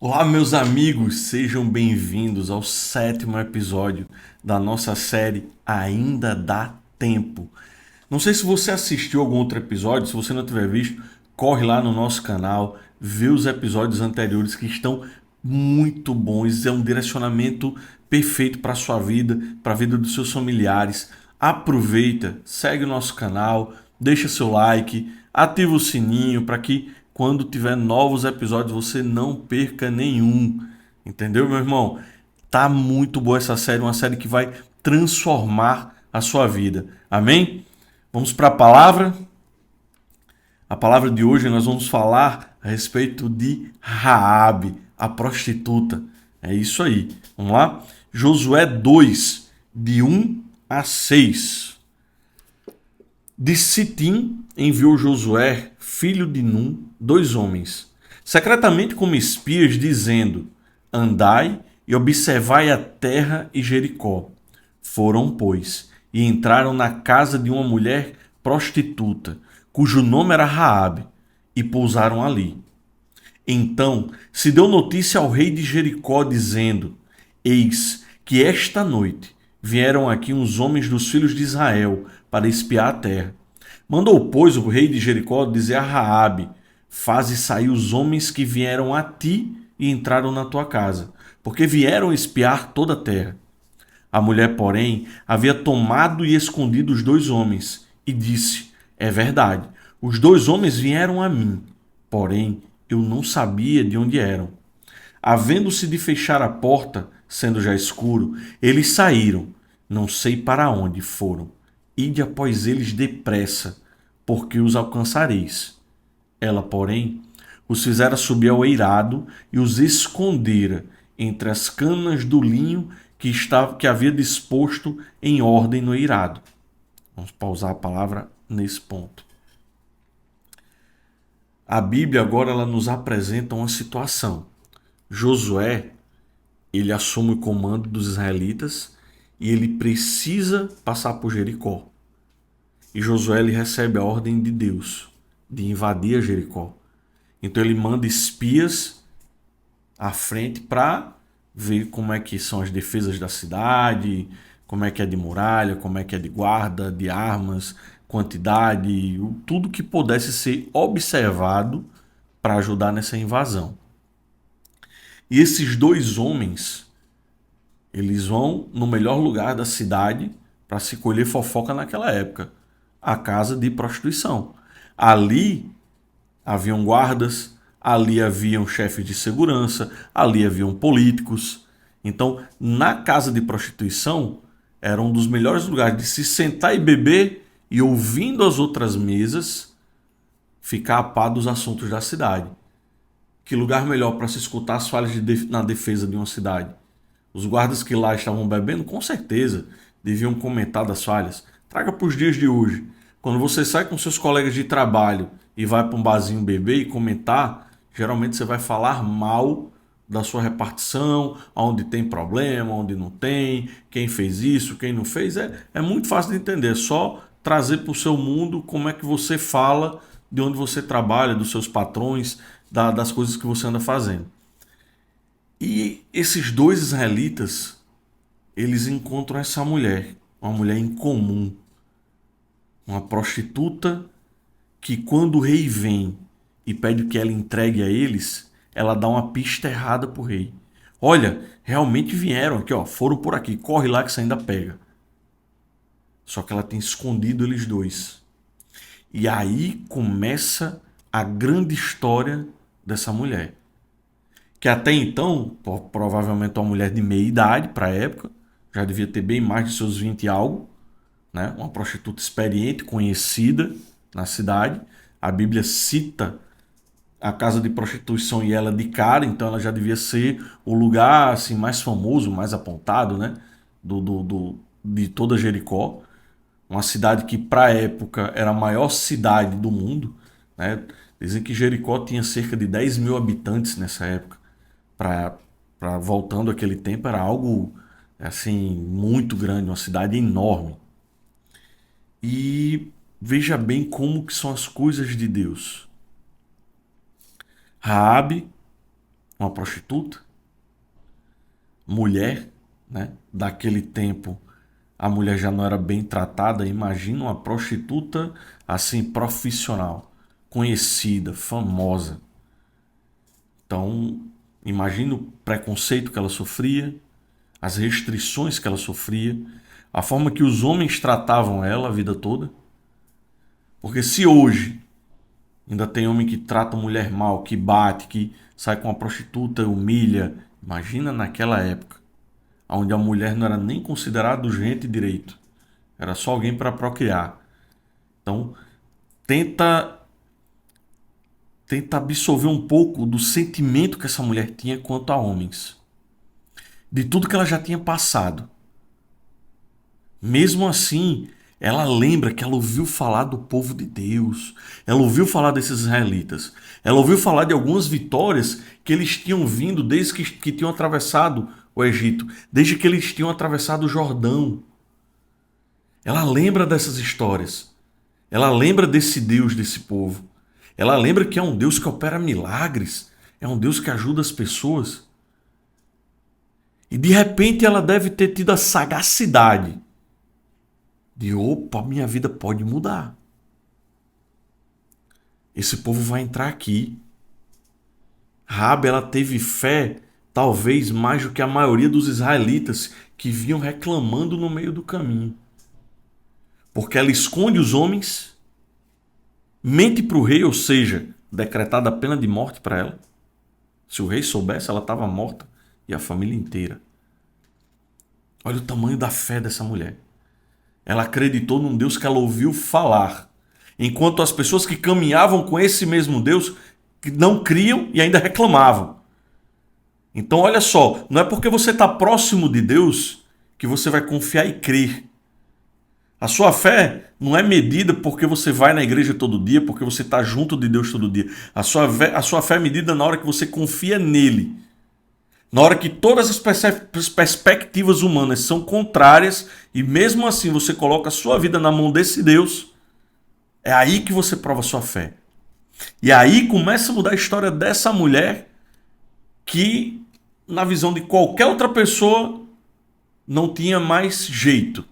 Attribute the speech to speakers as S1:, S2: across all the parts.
S1: Olá, meus amigos, sejam bem-vindos ao sétimo episódio da nossa série Ainda Dá Tempo. Não sei se você assistiu algum outro episódio, se você não tiver visto, corre lá no nosso canal, vê os episódios anteriores que estão muito bons, é um direcionamento perfeito para a sua vida, para a vida dos seus familiares. Aproveita, segue o nosso canal, deixa seu like, ativa o sininho para que quando tiver novos episódios você não perca nenhum. Entendeu, meu irmão? Tá muito boa essa série, uma série que vai transformar a sua vida. Amém? Vamos para a palavra. A palavra de hoje nós vamos falar a respeito de Raabe, a prostituta. É isso aí. Vamos lá? Josué 2, de 1 a 6. De Sitim enviou Josué, filho de Num, 2 homens, secretamente como espias, dizendo: Andai e observai a terra e Jericó. Foram, pois, e entraram na casa de uma mulher prostituta, cujo nome era Raabe, e pousaram ali. Então se deu notícia ao rei de Jericó, dizendo: Eis que esta noite vieram aqui uns homens dos filhos de Israel para espiar a terra. Mandou, pois, o rei de Jericó dizer a Raabe: Faze sair os homens que vieram a ti e entraram na tua casa, porque vieram espiar toda a terra. A mulher, porém, havia tomado e escondido os 2 homens, e disse: É verdade, os 2 homens vieram a mim, porém eu não sabia de onde eram. Havendo-se de fechar a porta, sendo já escuro, eles saíram, não sei para onde foram. Ide após eles depressa, porque os alcançareis. Ela, porém, os fizera subir ao eirado e os escondera entre as canas do linho que havia disposto em ordem no eirado. Vamos pausar a palavra nesse ponto. A Bíblia agora ela nos apresenta uma situação. Josué, ele assume o comando dos israelitas e ele precisa passar por Jericó. E Josué ele recebe a ordem de Deus de invadir Jericó. Então ele manda espias à frente para ver como é que são as defesas da cidade, como é que é de muralha, como é que é de guarda, de armas, quantidade, tudo que pudesse ser observado para ajudar nessa invasão. E esses 2 homens, eles vão no melhor lugar da cidade para se colher fofoca naquela época, a casa de prostituição. Ali haviam guardas, ali haviam chefes de segurança, ali haviam políticos. Então, na casa de prostituição, era um dos melhores lugares de se sentar e beber e, ouvindo as outras mesas, ficar a par dos assuntos da cidade. Que lugar melhor para se escutar as falhas na defesa de uma cidade? Os guardas que lá estavam bebendo, com certeza, deviam comentar das falhas. Traga para os dias de hoje. Quando você sai com seus colegas de trabalho e vai para um barzinho beber e comentar, geralmente você vai falar mal da sua repartição, onde tem problema, onde não tem, quem fez isso, quem não fez. É muito fácil de entender. É só trazer para o seu mundo como é que você fala de onde você trabalha, dos seus patrões, das coisas que você anda fazendo. E esses 2 israelitas, eles encontram essa mulher, uma mulher incomum, uma prostituta que quando o rei vem e pede que ela entregue a eles, ela dá uma pista errada pro rei. Olha, realmente vieram aqui, ó, foram por aqui, corre lá que você ainda pega. Só que ela tem escondido eles 2. E aí começa a grande história dessa mulher. Que até então, provavelmente uma mulher de meia idade para a época, já devia ter bem mais de seus 20 e algo, né? Uma prostituta experiente, conhecida na cidade. A Bíblia cita a casa de prostituição e ela de cara, então ela já devia ser o lugar assim mais famoso, mais apontado, né? De toda Jericó. Uma cidade que para a época era a maior cidade do mundo, né? Dizem que Jericó tinha cerca de 10 mil habitantes nessa época. Para voltando aquele tempo era algo assim muito grande, uma cidade enorme. E veja bem como que são as coisas de Deus. Raabe, uma prostituta, mulher, né? Daquele tempo a mulher já não era bem tratada. Imagina uma prostituta assim, profissional, conhecida, famosa. Então, imagina o preconceito que ela sofria, as restrições que ela sofria, a forma que os homens tratavam ela a vida toda. Porque se hoje ainda tem homem que trata mulher mal, que bate, que sai com uma prostituta, humilha, imagina naquela época, onde a mulher não era nem considerada gente direito, era só alguém para procriar. Então, tenta absorver um pouco do sentimento que essa mulher tinha quanto a homens, de tudo que ela já tinha passado. Mesmo assim, ela lembra que ela ouviu falar do povo de Deus, ela ouviu falar desses israelitas, ela ouviu falar de algumas vitórias que eles tinham vindo desde que tinham atravessado o Egito, desde que eles tinham atravessado o Jordão. Ela lembra dessas histórias, ela lembra desse Deus, desse povo. Ela lembra que é um Deus que opera milagres, é um Deus que ajuda as pessoas. E de repente ela deve ter tido a sagacidade de, opa, minha vida pode mudar. Esse povo vai entrar aqui. Raabe, ela teve fé, talvez mais do que a maioria dos israelitas que vinham reclamando no meio do caminho. Porque ela esconde os homens, mente para o rei, ou seja, decretada a pena de morte para ela. Se o rei soubesse, ela estava morta, e a família inteira. Olha o tamanho da fé dessa mulher. Ela acreditou num Deus que ela ouviu falar, enquanto as pessoas que caminhavam com esse mesmo Deus não criam e ainda reclamavam. Então olha só, não é porque você está próximo de Deus que você vai confiar e crer. A sua fé não é medida porque você vai na igreja todo dia, porque você está junto de Deus todo dia. A sua fé é medida na hora que você confia nele. Na hora que todas as perspectivas humanas são contrárias e mesmo assim você coloca a sua vida na mão desse Deus, é aí que você prova a sua fé. E aí começa a mudar a história dessa mulher que, na visão de qualquer outra pessoa, não tinha mais jeito.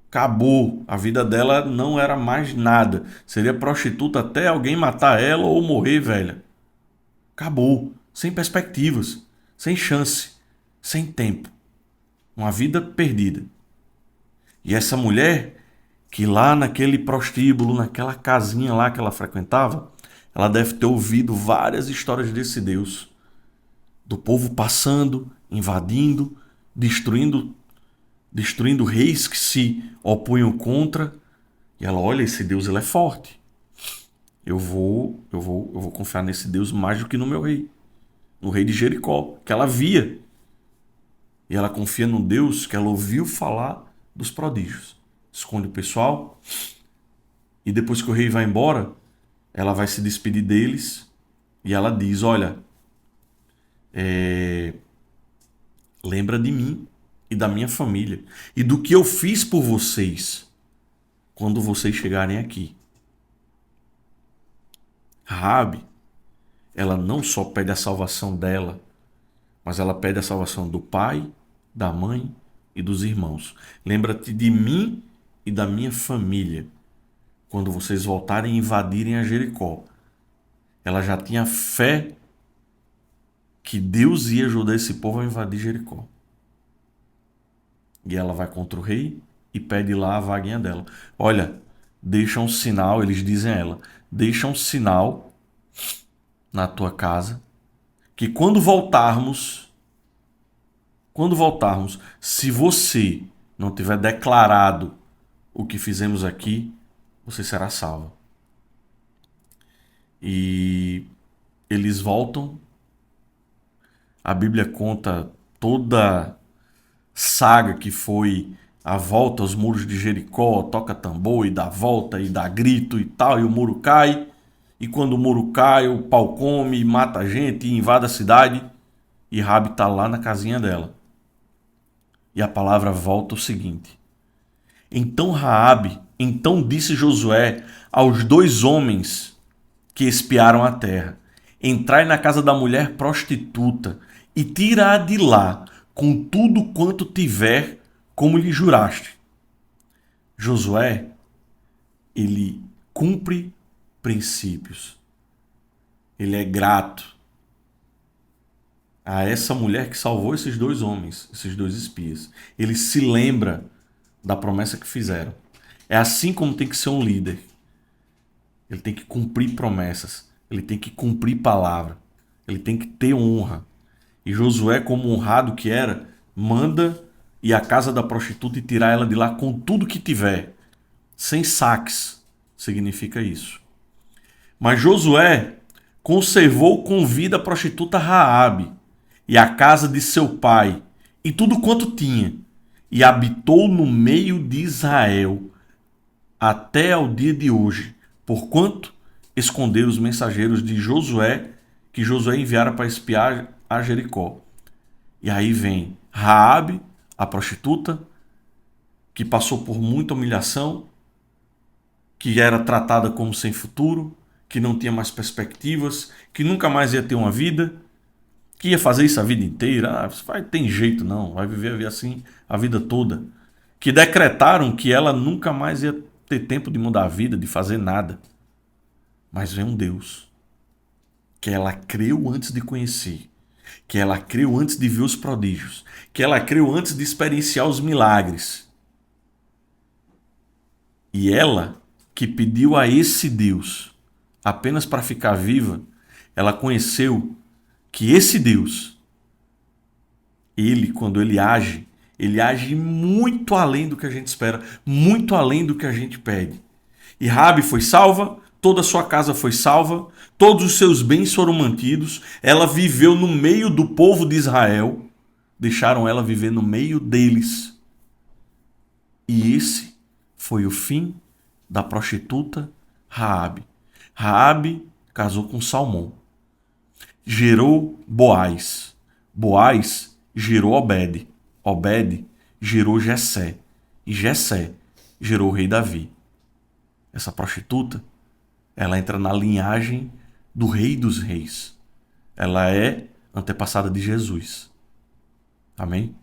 S1: Acabou. A vida dela não era mais nada. Seria prostituta até alguém matar ela ou morrer velha. Acabou. Sem perspectivas. Sem chance, sem tempo, uma vida perdida. E essa mulher, que lá naquele prostíbulo, naquela casinha lá que ela frequentava, ela deve ter ouvido várias histórias desse Deus, do povo passando, invadindo, destruindo reis que se opunham contra. E ela, olha, esse Deus ele é forte. Eu vou confiar nesse Deus mais do que no meu rei. No rei de Jericó, que ela via. E ela confia no Deus que ela ouviu falar dos prodígios. Esconde o pessoal. E depois que o rei vai embora, ela vai se despedir deles. E ela diz, olha, lembra de mim e da minha família. E do que eu fiz por vocês quando vocês chegarem aqui. Raabe, ela não só pede a salvação dela, mas ela pede a salvação do pai, da mãe e dos irmãos. Lembra-te de mim e da minha família quando vocês voltarem e invadirem a Jericó. Ela já tinha fé que Deus ia ajudar esse povo a invadir Jericó. E ela vai contra o rei e pede lá a vaguinha dela. Olha, deixa um sinal, eles dizem a ela, deixa um sinal na tua casa, que quando voltarmos, se você não tiver declarado o que fizemos aqui, você será salvo. E eles voltam. A Bíblia conta toda saga que foi a volta aos muros de Jericó, toca tambor e dá volta e dá grito e tal, e o muro cai. E quando o muro cai, o pau come, mata a gente, invade a cidade. E Raabe está lá na casinha dela. E a palavra volta o seguinte. Então disse Josué aos 2 homens que espiaram a terra. entrai na casa da mulher prostituta e tira-a de lá com tudo quanto tiver, como lhe juraste. Josué, ele cumpre princípios. Ele é grato a essa mulher que salvou esses dois homens, esses dois espias. Ele se lembra da promessa que fizeram. É assim como tem que ser um líder. Ele tem que cumprir promessas. Ele tem que cumprir palavra. Ele tem que ter honra. E Josué, como honrado que era, manda ir à casa da prostituta e tirar ela de lá com tudo que tiver. Sem saques, significa isso. Mas Josué conservou com vida a prostituta Raabe e a casa de seu pai e tudo quanto tinha, e habitou no meio de Israel até ao dia de hoje, porquanto esconderam os mensageiros de Josué, que Josué enviara para espiar a Jericó. E aí vem Raabe, a prostituta, que passou por muita humilhação, que era tratada como sem futuro, que não tinha mais perspectivas, que nunca mais ia ter uma vida, que ia fazer isso a vida inteira. Tem jeito não, vai viver assim a vida toda. Que decretaram que ela nunca mais ia ter tempo de mudar a vida, de fazer nada. Mas vem um Deus que ela creu antes de conhecer, que ela creu antes de ver os prodígios, que ela creu antes de experienciar os milagres. E ela, que pediu a esse Deus apenas para ficar viva, ela conheceu que esse Deus, ele, quando ele age muito além do que a gente espera, muito além do que a gente pede. E Raabe foi salva, toda a sua casa foi salva, todos os seus bens foram mantidos, ela viveu no meio do povo de Israel, deixaram ela viver no meio deles. E esse foi o fim da prostituta Raabe. Raabe casou com Salmão, gerou Boaz. Boaz gerou Obed. Obed gerou Jessé. E Jessé gerou o rei Davi. Essa prostituta, ela entra na linhagem do Rei dos Reis. Ela é antepassada de Jesus. Amém?